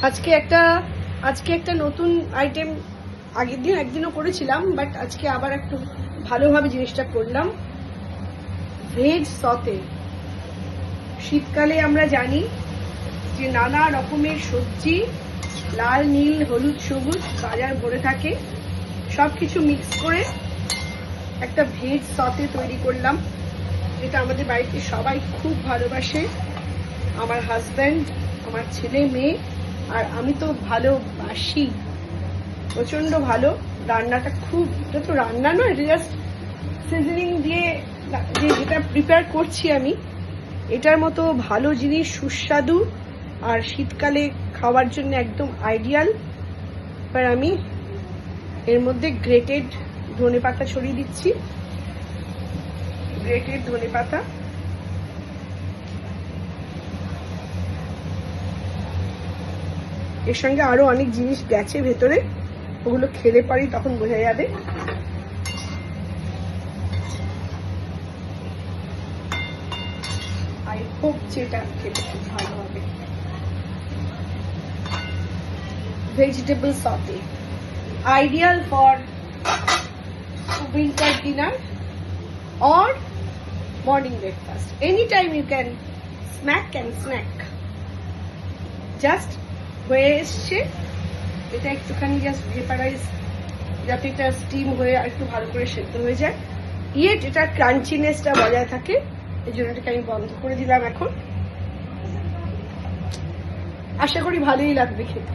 আজকে একটা নতুন আইটেম আগের দিন একদিনও করেছিলাম, বাট আজকে আবার একটু ভালোভাবে জিনিসটা করলাম। ভেজ সতে। শীতকালে আমরা জানি যে নানা রকমের সবজি, লাল, নীল, হলুদ, সবুজ বাজার ভরে থাকে, সবকিছু মিক্স করে একটা ভেজ সতে তৈরি করলাম। এটা আমাদের বাড়িতে সবাই খুব ভালোবাসে। আমার হাজব্যান্ড, আমার ছেলে মেয়ে, আর আমি তো ভালোবাসি, প্রচন্ড ভালো। রান্নাটা খুব, এটা তো রান্না নয়, এটা জাস্ট সিজনিং দিয়ে যেটা প্রিপেয়ার করছি আমি, এটার মতো ভালো জিনিস, সুস্বাদু আর শীতকালে খাওয়ার জন্য একদম আইডিয়াল। এবার আমি এর মধ্যে গ্রেটেড ধনেপাতা ছড়িয়ে দিচ্ছি। গ্রেটেড ধনেপাতা, এর সঙ্গে আরো অনেক জিনিস গেছে ভেতরে, ওগুলো খেলে পারি তখন বোঝা যাবে। আই হোপ যেটা খেতে খুব ভালো হবে। ভেজিটেবল সতে, ideal for winter dinner or morning breakfast. Anytime you can smack and snack. Just হয়ে এসছে, এটা একটুখানি জাস্ট ভেপারাইজ, যাতে এটা স্টিম হয়ে একটু ভালো করে সেদ্ধ হয়ে যায়, ইয়েট এটা ক্রাঞ্চিনেসটা বজায় থাকে। এই জন্য এটাকে আমি বন্ধ করে দিলাম এখন। আশা করি ভালোই লাগবে খেতে।